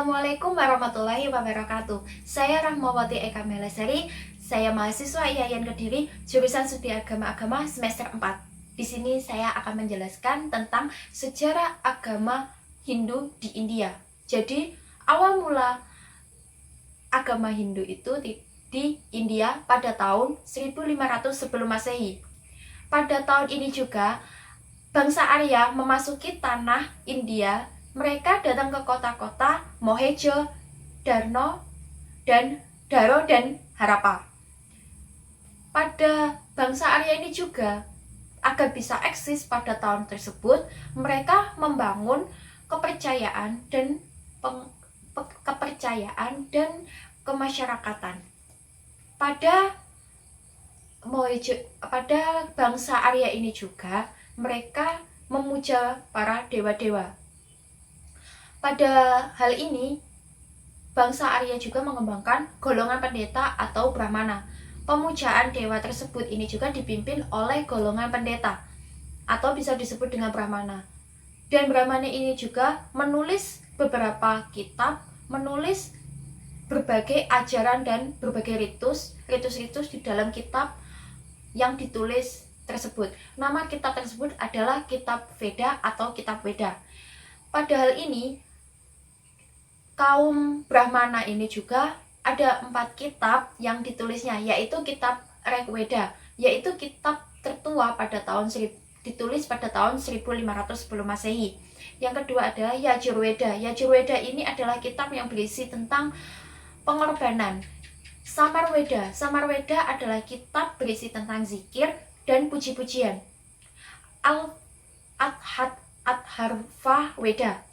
Assalamualaikum warahmatullahi wabarakatuh. Saya Rahmawati Eka Melesari. Saya mahasiswa IAIN Kediri, jurusan Studi Agama semester 4. Di sini saya akan menjelaskan tentang sejarah agama Hindu di India. Jadi, awal mula agama Hindu itu di India pada tahun 1500 sebelum Masehi. Pada tahun ini juga, bangsa Arya memasuki tanah India. Mereka datang ke kota-kota Mohejo, Daro, dan Harappa. Pada bangsa Arya ini juga, agar bisa eksis pada tahun tersebut, mereka membangun kepercayaan dan kemasyarakatan. Pada bangsa Arya ini juga, mereka memuja para dewa-dewa. Pada hal ini, bangsa Arya juga mengembangkan golongan pendeta atau Brahmana. Pemujaan dewa tersebut ini juga dipimpin oleh golongan pendeta atau bisa disebut dengan Brahmana. Dan Brahmana ini juga menulis beberapa kitab, menulis berbagai ajaran dan berbagai ritus di dalam kitab yang ditulis tersebut. Nama kitab tersebut adalah Kitab Veda atau Kitab Weda. Pada hal ini, kaum Brahmana ini juga ada 4 kitab yang ditulisnya, yaitu kitab Rigveda, yaitu kitab tertua ditulis pada tahun 1500 sebelum Masehi. Yang kedua adalah Yajurveda. Yajurveda ini adalah kitab yang berisi tentang pengorbanan. Samarveda adalah kitab berisi tentang zikir dan puji-pujian. Adharva Weda,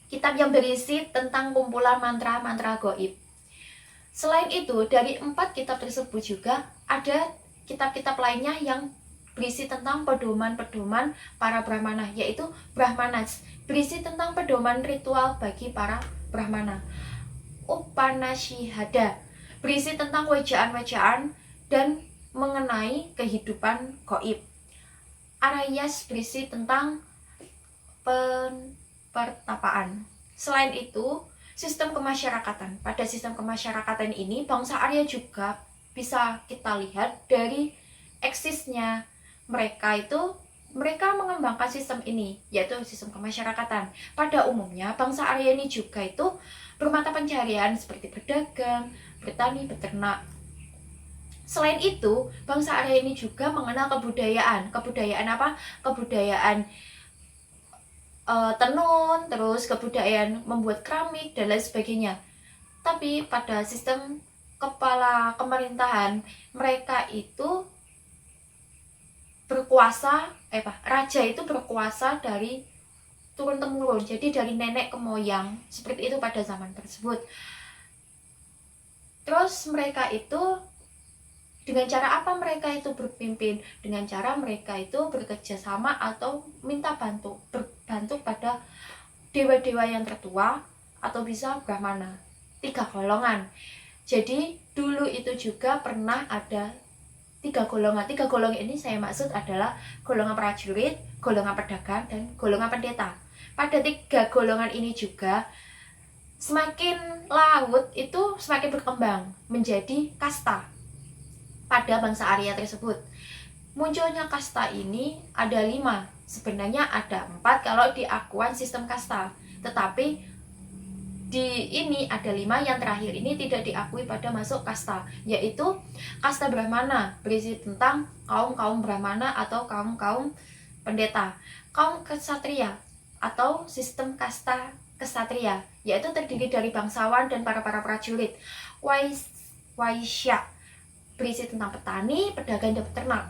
kitab yang berisi tentang kumpulan mantra-mantra gaib. Selain itu, dari 4 kitab tersebut juga ada kitab-kitab lainnya yang berisi tentang pedoman-pedoman para Brahmana, yaitu Brahmanas, berisi tentang pedoman ritual bagi para Brahmana. Upanishada, berisi tentang wejaan-wejaan dan mengenai kehidupan gaib. Arayas, berisi tentang pertapaan. Selain itu, sistem kemasyarakatan. Pada sistem kemasyarakatan ini, bangsa Arya juga bisa kita lihat dari eksisnya mereka mengembangkan sistem ini, yaitu sistem kemasyarakatan. Pada umumnya, bangsa Arya ini juga itu bermata pencarian seperti berdagang, bertani, beternak. Selain itu, bangsa Arya ini juga mengenal kebudayaan. Kebudayaan apa? Kebudayaan tenun, terus kebudayaan membuat keramik dan lain sebagainya. Tapi pada sistem kepala pemerintahan, mereka itu berkuasa, raja itu berkuasa dari turun temurun, jadi dari nenek ke moyang, seperti itu pada zaman tersebut. Terus mereka itu dengan cara apa mereka itu berpimpin? Dengan cara mereka itu bekerja sama atau minta berbantu pada dewa-dewa yang tertua atau bisa Brahmana. 3 golongan. Jadi dulu itu juga pernah ada 3 golongan. 3 golongan ini saya maksud adalah golongan prajurit, golongan pedagang, dan golongan pendeta. Pada 3 golongan ini juga semakin laut itu semakin berkembang menjadi kasta pada bangsa Arya tersebut. Munculnya kasta ini ada 5, sebenarnya ada 4 kalau diakuan sistem kasta, tetapi di ini ada 5, yang terakhir ini tidak diakui pada masuk kasta, yaitu kasta Brahmana, berisi tentang kaum-kaum Brahmana atau kaum-kaum pendeta. Kaum Ksatria atau sistem kasta Ksatria, yaitu terdiri dari bangsawan dan para prajurit. Waisya, berisi tentang petani, pedagang, dan peternak.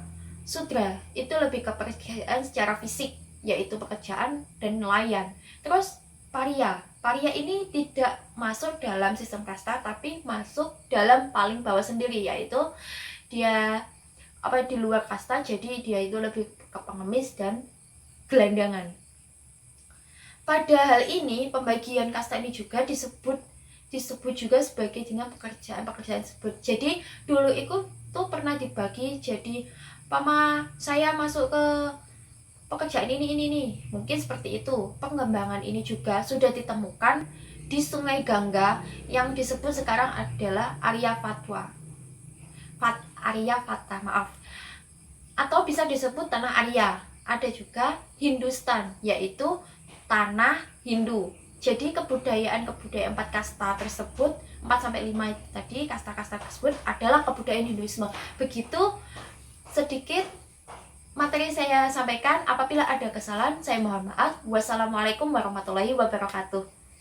Sudra itu lebih ke pekerjaan secara fisik, yaitu pekerjaan dan nelayan. Terus Parya ini tidak masuk dalam sistem kasta, tapi masuk dalam paling bawah sendiri, yaitu dia di luar kasta, jadi dia itu lebih ke pengemis dan gelandangan. Pada hal ini, pembagian kasta ini juga disebut juga sebagai dengan pekerjaan tersebut. Jadi dulu itu tuh pernah dibagi, jadi saya masuk ke pekerjaan ini, mungkin seperti itu. Pengembangan ini juga sudah ditemukan di Sungai Gangga yang disebut sekarang adalah Arya Fata, maaf. Atau bisa disebut tanah Arya. Ada juga Hindustan, yaitu tanah Hindu. Jadi kebudayaan 4 kasta tersebut, 4-5 itu tadi, kasta-kasta tersebut adalah kebudayaan Hinduisme. Begitu sedikit materi saya sampaikan. Apabila ada kesalahan, saya mohon maaf. Wassalamualaikum warahmatullahi wabarakatuh.